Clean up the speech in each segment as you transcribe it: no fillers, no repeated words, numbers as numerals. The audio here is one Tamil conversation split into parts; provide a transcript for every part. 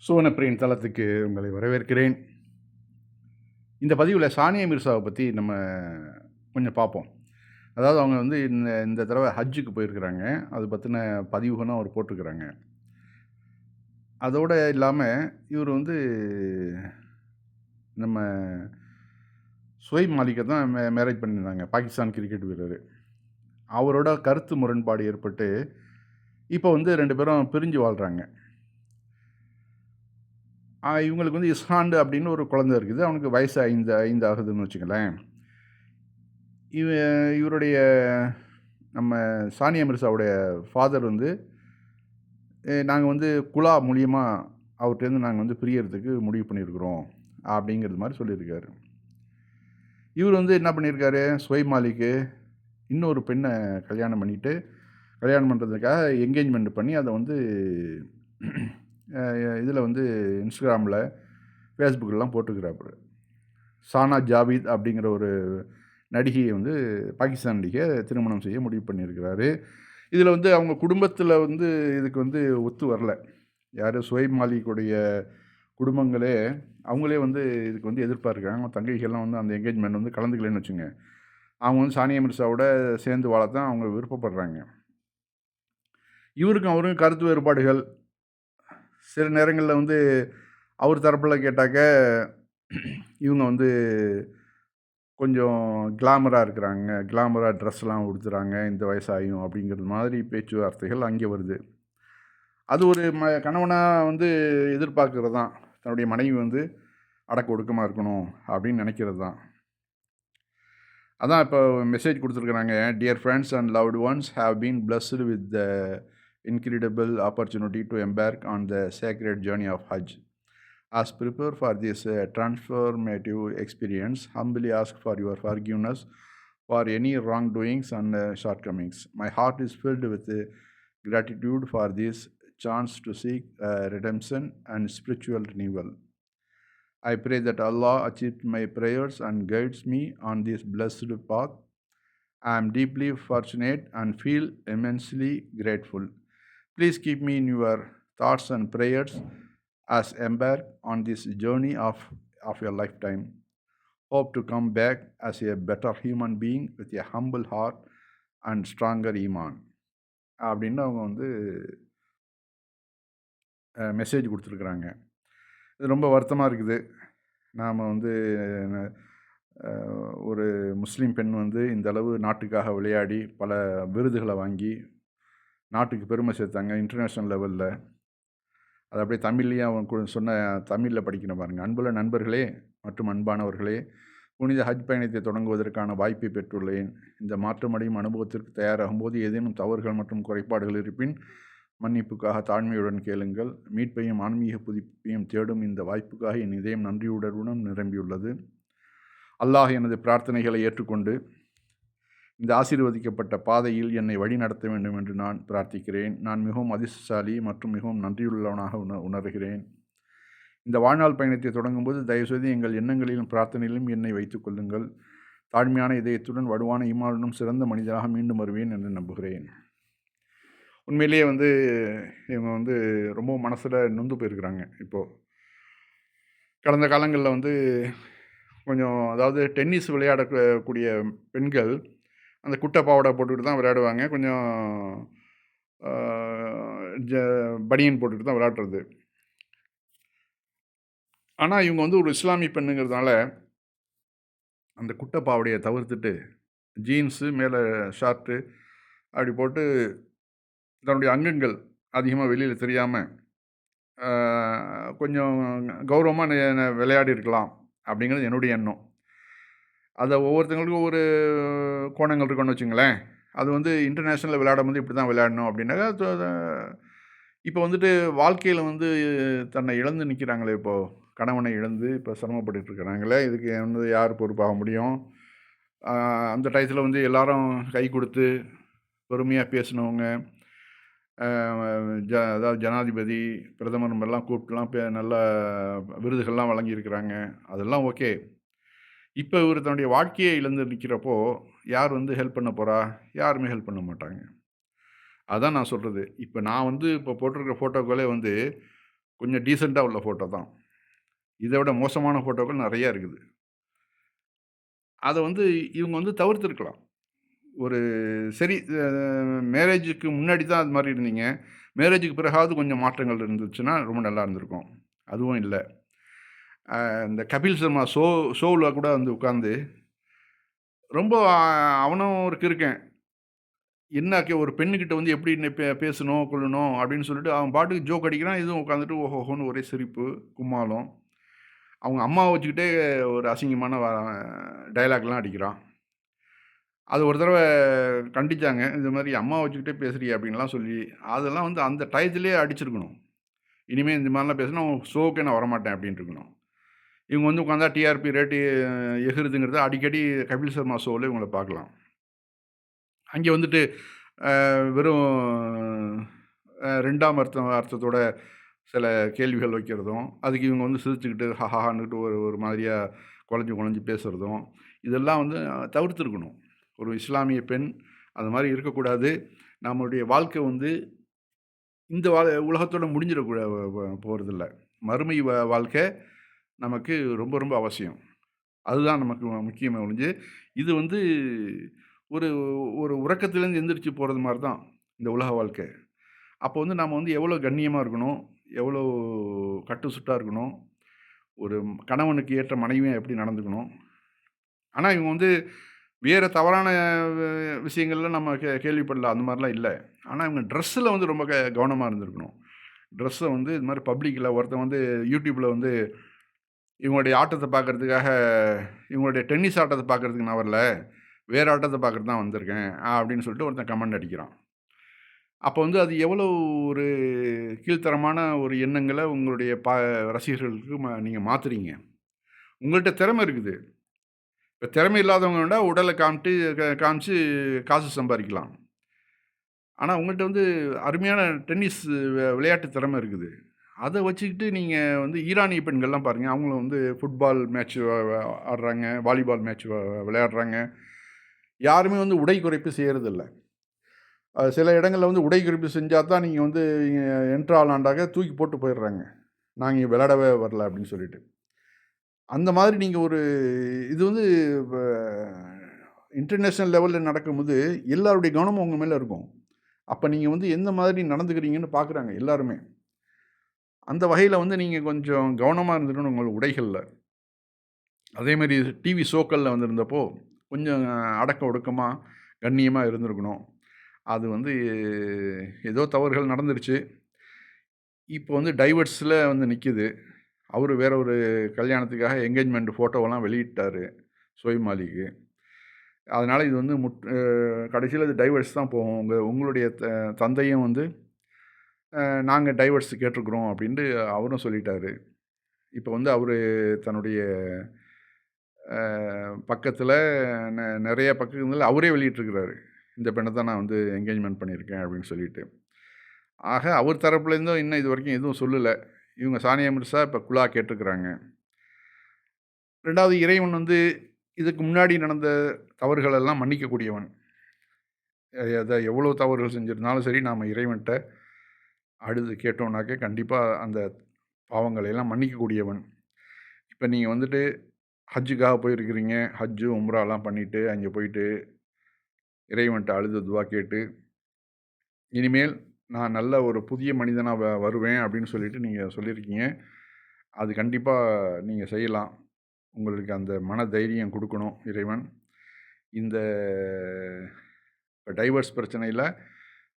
சுவனப்பிரியின் தளத்துக்கு உங்களை வரவேற்கிறேன். இந்த பதிவில் சானியா மிர்சாவை பற்றி நம்ம கொஞ்சம் பார்ப்போம். அதாவது அவங்க வந்து இந்த இந்த தடவை ஹஜ்ஜுக்கு போயிருக்கிறாங்க. அது பற்றின பதிவுகளும் அவர் போட்டிருக்கிறாங்க. அதோடு இல்லாமல் இவர் வந்து நம்ம சுவைப் மாலிக்கை தான் மேரேஜ் பண்ணியிருந்தாங்க, பாகிஸ்தான் கிரிக்கெட் வீரர். அவரோட கருத்து முரண்பாடு ஏற்பட்டு இப்போ வந்து 2 பேரும் பிரிஞ்சு வாழ்கிறாங்க. இவங்களுக்கு வந்து இஸ்ஹாண்டு அப்படின்னு ஒரு குழந்தை இருக்குது. அவனுக்கு வயசு 5 ஆகுதுன்னு வச்சுங்களேன். இவருடைய நம்ம சானியா மிர்சாவுடைய ஃபாதர் வந்து நாங்கள் வந்து குலா மூலியமா அவர்கிட்டேருந்து நாங்கள் வந்து பிரியறதுக்கு முடிவு பண்ணியிருக்கிறோம் அப்படிங்கிறது மாதிரி சொல்லியிருக்காரு. இவர் வந்து என்ன பண்ணியிருக்காரு, சுவைப் மாலிக்கு இன்னொரு பெண்ணை கல்யாணம் பண்ணுறதுக்காக என்கேஜ்மெண்ட் பண்ணி அதை வந்து இதில் வந்து இன்ஸ்டாகிராமில் ஃபேஸ்புக்கெல்லாம் போட்டுக்கிறாப்புல. சானா ஜாவித் அப்படிங்கிற ஒரு நடிகையை வந்து பாகிஸ்தான் நடிகை திருமணம் செய்ய முடிவு பண்ணியிருக்கிறாரு. இதில் வந்து அவங்க குடும்பத்தில் வந்து இதுக்கு வந்து ஒத்து வரல. யார், சுவைப் மாலிக்குடைய குடும்பங்களே அவங்களே வந்து இதுக்கு வந்து எதிர்ப்பாக இருக்காங்க. அவங்க தங்கைகள்லாம் வந்து அந்த என்கேஜ்மெண்ட் வந்து கலந்துக்கலன்னு வச்சுங்க. அவங்க வந்து சானியா மிர்சாவோட சேர்ந்து வாழத்தான் அவங்க விருப்பப்படுறாங்க. இவருக்கும் அவருக்கும் கருத்து வேறுபாடுகள். சில நேரங்களில் வந்து அவர் தரப்பில் கேட்டாக்க இவங்க வந்து கொஞ்சம் கிளாமராக இருக்கிறாங்க, கிளாமராக ட்ரெஸ்லாம் உடுத்துகிறாங்க இந்த வயசாகியும் அப்படிங்கிறது மாதிரி பேச்சுவார்த்தைகள் அங்கே வருது. அது ஒரு கணவனாக வந்து எதிர்பார்க்கறது தான். தன்னுடைய மனைவி வந்து அடக்க ஒடுக்கமாக இருக்கணும் அப்படின்னு நினைக்கிறது தான். அதான் இப்போ மெசேஜ் கொடுத்துருக்குறாங்க. Dear friends and loved ones have been blessed with the incredible opportunity to embark on the sacred journey of Hajj. As prepare for this transformative experience, humbly ask for your forgiveness for any wrongdoings and shortcomings. My heart is filled with gratitude for this chance to seek redemption and spiritual renewal. I pray that Allah accepts my prayers and guides me on this blessed path. I am deeply fortunate and feel immensely grateful. Please keep me in your thoughts and prayers as embark on this journey of your lifetime. Hope to come back as a better human being with a humble heart and stronger iman. அப்படின்னு அவங்க வந்து மெசேஜ் கொடுத்துருக்குறாங்க. இது ரொம்ப வருத்தமாக இருக்குது. நாம் வந்து ஒரு முஸ்லீம் பெண் வந்து இந்த அளவு நாட்டுக்காக விளையாடி பல விருதுகளை வாங்கி நாட்டுக்கு பெருமை சேர்த்தாங்க இன்டர்நேஷ்னல் லெவலில். அது அப்படியே தமிழ்லேயே அவன் சொன்ன தமிழில் படிக்கணும் பாருங்கள். அன்புள்ள நண்பர்களே மற்றும் அன்பானவர்களே, புனித ஹஜ் பயணத்தை தொடங்குவதற்கான வாய்ப்பை பெற்றுள்ளேன். இந்த மாற்றமடையும் அனுபவத்திற்கு தயாராகும்போது ஏதேனும் தவறுகள் மற்றும் குறைபாடுகள் இருப்பின் மன்னிப்புக்காக தாழ்மையுடன் கேளுங்கள். மீட்பையும் ஆன்மீக புதுப்பிப்பையும் தேடும் இந்த வாய்ப்புக்காக என் இதயம் நன்றியுடனும் நிரம்பியுள்ளது. அல்லாஹ் எனது பிரார்த்தனைகளை ஏற்றுக்கொண்டு இந்த ஆசீர்வதிக்கப்பட்ட பாதையில் என்னை வழி நடத்த வேண்டும் என்று நான் பிரார்த்திக்கிறேன். நான் மிகவும் அதிர்ஷ்டசாலி மற்றும் மிகவும் நன்றியுள்ளவனாக உணர்கிறேன். இந்த வாழ்நாள் பயணத்தை தொடங்கும்போது தயவுசெய்து எங்கள் எண்ணங்களிலும் பிரார்த்தனையிலும் என்னை வைத்துக் கொள்ளுங்கள். தாழ்மையான இதயத்துடன் வலுவான ஈமானுடன் சிறந்த மனிதராக மீண்டும் வருவேன் என்று நம்புகிறேன். உண்மையிலேயே வந்து இவங்க வந்து ரொம்ப மனசில் நொந்து போயிருக்கிறாங்க. இப்போது கடந்த காலங்களில் வந்து கொஞ்சம், அதாவது டென்னிஸ் விளையாடக்கூடிய பெண்கள் அந்த குட்டை பாவாடை போட்டுக்கிட்டு தான் விளையாடுவாங்க. கொஞ்சம் பனியன் போட்டுக்கிட்டு தான் விளையாடுறது. ஆனால் இவங்க வந்து ஒரு இஸ்லாமிய பெண்ணுங்கிறதுனால அந்த குட்டை பாவாடையை தவிர்த்துட்டு ஜீன்ஸு மேலே ஷார்ட்டு அப்படி போட்டு தன்னுடைய அங்கங்கள் அதிகமாக வெளியில் தெரியாமல் கொஞ்சம் கௌரவமாக விளையாடி இருக்கலாம் அப்படிங்கிறது என்னுடைய எண்ணம். அதை ஒவ்வொருத்தங்களுக்கும் ஒவ்வொரு கோணங்கள் இருக்குன்னு வச்சுங்களேன். அது வந்து இன்டர்நேஷ்னலில் விளையாடும் இப்படி தான் விளையாடணும் அப்படின்னாக்கா, இப்போ வந்துட்டு வாழ்க்கையில் வந்து தன்னை இழந்து நிற்கிறாங்களே, இப்போது கணவனை இழந்து இப்போ சிரமப்பட்டு இருக்கிறாங்களே, இதுக்கு வந்து யார் பொறுப்பாக முடியும்? அந்த டயத்தில் வந்து எல்லாரும் கை கொடுத்து பொறுமையாக பேசினவங்க, அதாவது ஜனாதிபதி, பிரதமர் எல்லாம் கூப்பிட்டுலாம் நல்ல விருதுகள்லாம் வழங்கியிருக்கிறாங்க. அதெல்லாம் ஓகே. இப்போ இவர் தன்னுடைய வாழ்க்கையை இழந்து நிற்கிறப்போ யார் வந்து ஹெல்ப் பண்ண போகிறா? யாருமே ஹெல்ப் பண்ண மாட்டாங்க. அதான் நான் சொல்கிறது. இப்போ நான் வந்து இப்போ போட்டிருக்கிற ஃபோட்டோக்களே வந்து கொஞ்சம் டீசென்ட்டா உள்ள ஃபோட்டோ தான். இத விட மோசமான ஃபோட்டோக்கள் நெறைய இருக்குது. அத வந்து இவங்க வந்து தவிர்த்திருக்கலாம். ஒரு சரி மேரேஜுக்கு முன்னாடி தான் அது மாரி இருந்தீங்க. மேரேஜுக்கு பிறகாவது கொஞ்சம் மாற்றங்கள் இருந்துச்சுன்னா, ரொம்ப நல்லா இருந்திருக்கும். அதுவும் இல்ல. இந்த கபில் சர்மா ஷோவுல கூட வந்து உட்கார்ந்து, ரொம்ப அவனும் ஒரு கிறுக்கன். என்னாக்க ஒரு பெண்ணுகிட்ட வந்து எப்படி பேசணும், கொள்ளணும் அப்படின்னு சொல்லிட்டு அவன் பாட்டுக்கு ஜோக் அடிக்கிறான். இதுவும் உட்காந்துட்டு ஓஹோஹோன்னு ஒரே சிரிப்பு, கும்மாளம். அவங்க அம்மாவ வச்சுக்கிட்டே ஒரு அசிங்கமான டயலாக்லாம் அடிக்கிறான். அது ஒரு தடவ கண்டிச்சாங்க. இந்த மாரி அம்மாவ வச்சுக்கிட்டே பேசுறியே அப்படின்லாம் சொல்லி, அதெல்லாம் வந்து அந்த டயத்திலேயே அடிச்சிருக்கணும். இனிமே இந்த மாரிலாம் பேசினா ஷோவுக்கே நான் வரமாட்டேன் அப்படின்ட்டுருக்கணும். இவங்க வந்து உட்காந்தா டிஆர்பி ரேட்டு எகுறுதுங்கிறத அடிக்கடி கபில் சர்மா ஷோல இவங்கள பார்க்கலாம். அங்கே வந்துட்டு வெறும் 2ஆம் அர்த்தத்தோட சில கேள்விகள் வைக்கிறதும், அதுக்கு இவங்க வந்து சிரிச்சுக்கிட்டு ஹஹான்னுட்டு ஒரு ஒரு மாதிரியா குழஞ்சு குழஞ்சு பேசுறதும், இதெல்லாம் வந்து தவிர்த்திருக்கணும். ஒரு இஸ்லாமிய பெண் அது மாரி இருக்கக்கூடாது. நம்மளுடைய வாழ்க்கை வந்து இந்த உலகத்தோட முடிஞ்சிடக்கூட போறதில்ல. மறுமை வாழ்க்கை நமக்கு ரொம்ப ரொம்ப அவசியம். அதுதான் நமக்கு முக்கியமே ஒழிஞ்சு, இது வந்து ஒரு ஒரு உறக்கத்திலேருந்து எந்திரிச்சு போறது மாரி தான், இந்த உலக வாழ்க்கை. அப்போ வந்து நாம வந்து எவ்வளோ கண்ணியமா இருக்கணும், எவ்வளோ கட்டுசுட்டா இருக்கணும், ஒரு கணவனுக்கு ஏற்ற மனைவியா எப்படி நடந்துக்கணும். ஆனா இவங்க வந்து வேற தவறான வ விஷயங்கள்ல நம்ம கேள்விப்படல. அந்த மாரிலாம் இல்ல. ஆனா இவங்க ட்ரெஸ்ஸுல வந்து ரொம்ப கவனமா இருந்திருக்கணும். ட்ரெஸ்ஸ வந்து இது மாரி பப்ளிக்ல ஒருத்தன் வந்து YouTubeல வந்து இவங்களுடைய ஆட்டத்த பார்க்கறதுக்காக இவங்களுடைய டென்னிஸ் ஆட்டத்த பார்க்கறதுக்கு நான் வரல. வேற ஆட்டத்த பார்க்கறக்கு தான் வந்திருக்கேன். அப்படின்னு சொல்லிட்டு ஒருத்தன் கமெண்ட் அடிக்கிறான். அப்போ வந்து அது எவ்வளோ ஒரு கீழ்த்தரமான ஒரு எண்ணங்கள உங்களுடைய ரசிகர்களுக்கு நீங்க மாத்துறீங்க. உங்கள்ட்ட திறமை இருக்குது. இப்ப திறமை இல்லாதவங்க வேணா உடல காமிச்சு காசு சம்பாரிக்கலாம். ஆனா உங்கள்ட்ட வந்து அருமையான டென்னிஸ் விளையாட்டு திறமை இருக்குது. அத வச்சுக்கிட்டு நீங்க வந்து ஈரானிய பெண்கள்லாம் பாருங்க. அவங்களும் வந்து ஃபுட்பால் மேட்ச் ஆடுறாங்க, வாலிபால் மேட்ச் விளையாடுறாங்க. யாருமே வந்து உடை குறைப்பு செய்றதில்ல. சில இடங்கள்ல வந்து உடை குறைப்பு செஞ்சா தான் நீங்க வந்து என்ட்ரு ஆகலான்டாங்க தூக்கி போட்டு போயிடுறாங்க. நாங்க இங்க விளையாடவே வரல அப்படின்னு சொல்லிட்டு. அந்த மாதிரி நீங்க ஒரு இது வந்து வ இன்டர்நேஷனல் லெவல்ல நடக்கும்போது, எல்லாருடைய கவனமும் உங்க மேல இருக்கும். அப்ப நீங்க வந்து எந்த மாதிரி நடந்துக்கிறீங்கன்னு பார்க்குறாங்க எல்லாருமே. அந்த வகையில வந்து நீங்க கொஞ்சம் கவனமா இருந்துக்கணும் உங்க உடைகள்ல. அதேமாரி டிவி ஷோக்கள்ல வந்திருந்தப்போ, கொஞ்சம் அடக்க ஒடுக்கமா, கண்ணியமா இருந்திருக்கணும். அது வந்து ஏதோ தவறுகள் நடந்துருச்சு. இப்போ வந்து டைவர்ஸ்ல வந்து நிக்குது. அவரு வேற ஒரு கல்யாணத்துக்காக என்கேஜ்மெண்ட் ஃபோட்டோவெல்லாம் வெளியிட்டாரு, ஷோயப் மாலிக். அதனால இது வந்து கடைசியில இது டைவர்ஸ் தான் போகும். உங்களுடைய தந்தையும் வந்து நாங்க டைவர்ஸ் கேட்டிருக்கிறோம் அப்டின்ட்டு அவரும் சொல்லிட்டாரு. இப்ப வந்து அவரு தன்னுடைய பக்கத்துல நெறைய பக்கங்கள்ல அவரே வெளியிட்டிருக்கிறாரு. இந்த பெண்ண தான் நான் வந்து என்கேஜ்மென்ட் பண்ணியிருக்கேன் அப்டின்னு சொல்லிட்டு. ஆக அவர் தரப்புலேருந்தும் இன்னும் இதுவரைக்கும் எதுவும் சொல்லல. இவங்க சானியா மிர்சா இப்ப குலா கேட்டிருக்கிறாங்க. 2வது இறைவன் வந்து இதுக்கு முன்னாடி நடந்த தவறுகள் எல்லாம் மன்னிக்கக்கூடியவன். எவ்வளோ தவறுகள் செஞ்சிருந்தாலும் சரி, நாம இறைவன்ட்ட அழுது கேட்டோம்னாக்க, கண்டிப்பா அந்த பாவங்களை எல்லாம் மன்னிக்கக்கூடியவன். இப்ப நீங்க வந்துட்டு ஹஜ்ஜுக்காக போயிருக்கிறீங்க. ஹஜ்ஜு, உம்ராலாம் பண்ணிட்டு, அங்கே போயிட்டு இறைவன்ட்ட அழுது துவா கேட்டு, இனிமேல் நான் நல்ல ஒரு புதிய மனிதனா வருவேன் அப்படின்னு சொல்லிட்டு நீங்க சொல்லியிருக்கீங்க. அது கண்டிப்பா நீங்க செய்யலாம். உங்களுக்கு அந்த மன தைரியம் குடுக்கணும் இறைவன். இந்த டைவர்ஸ் பிரச்சனையில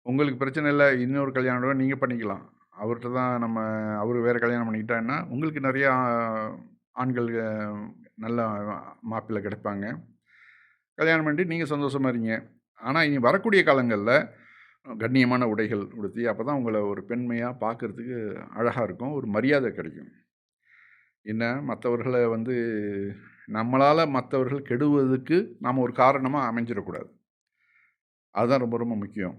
உங்களுக்கு பிரச்சனை இல்ல. இன்னொரு கல்யாணம் நீங்க பண்ணிக்கலாம். அவர்ட்ட தான் அவரு வேற கல்யாணம் பண்ணிக்கிட்டான்னா, உங்களுக்கு நெறையா ஆண்கள் நல்ல மாப்பிள்ளை கிடைப்பாங்க. கல்யாணம் பண்ணிட்டு நீங்க சந்தோஷமா இருங்க. ஆனா, இனி வரக்கூடிய காலங்கள்ல கண்ணியமான உடைகள் உடுத்தி, அப்பதான் உங்கள ஒரு பெண்மையா பார்க்கறதுக்கு அழகா இருக்கும். ஒரு மரியாதை கிடைக்கும். என்ன மத்தவர்கள வந்து நம்மளால மத்தவர்கள் கெடுவதற்கு நாம ஒரு காரணமா அமைஞ்சிடக்கூடாது. அதுதான் ரொம்ப ரொம்ப முக்கியம்.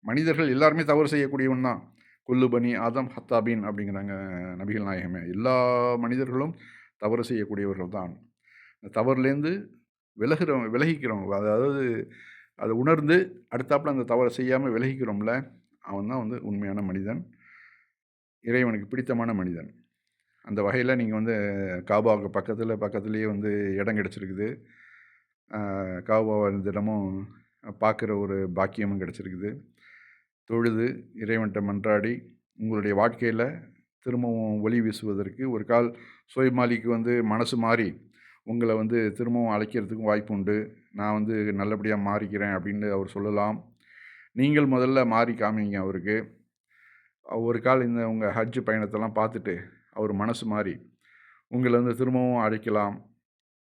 மனிதர்கள் எல்லாருமே தவறு செய்யக்கூடியவன் தான். "குல்லு பனி ஆதம் ஹத்தாபீன்" அப்படிங்கிறாங்க நபிகள் நாயகமே. எல்லா மனிதர்களும் தவறு செய்யக்கூடியவர்கள் தான். தவறுலேருந்து விலகிக்கிறவங்க. அதாவது அத உணர்ந்து அடுத்தாப்புல அந்த தவற செய்யாம விலகிக்கிறோம்ல, அவன் தான் வந்து உண்மையான மனிதன். இறைவனுக்கு பிடித்தமான மனிதன். அந்த வகையில் நீங்கள் வந்து காபாவுக்கு பக்கத்துலேயே வந்து இடம் கிடச்சிருக்குது. காபாவை தினமும் பார்க்குற ஒரு பாக்கியமும் கிடச்சிருக்குது. தொழுது இறைவன்கிட்ட மன்றாடி உங்களுடைய வாழ்க்கையில் திரும்பவும் ஒளி வீசுவதற்கு ஒரு கால் சோய்மாலிக்கு வந்து மனசு மாறி உங்களை வந்து திரும்பவும் அழைக்கிறதுக்கும் வாய்ப்பு உண்டு. நான் வந்து நல்லபடியாக மாறிக்கிறேன் அப்படின்னு அவர் சொல்லலாம். நீங்கள் முதல்ல மாறி காமிங்க அவருக்கு. ஒரு கால் இந்த உங்கள் ஹஜ் பயணத்தெல்லாம் பார்த்துட்டு அவர் மனசு மாறி உங்களை வந்து திரும்பவும் அழைக்கலாம்.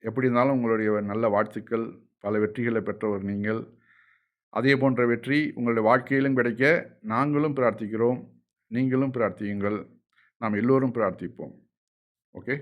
எப்படி இருந்தாலும் உங்களுடைய நல்ல வாழ்த்துக்கள். பல வெற்றிகளை பெற்றவர் நீங்கள். அதே போன்ற வெற்றி உங்களுடைய வாழ்க்கையிலும் கிடைக்க நாங்களும் பிரார்த்திக்கிறோம். நீங்களும் பிரார்த்தியுங்கள். நாம் எல்லோரும் பிரார்த்திப்போம். ஓகே.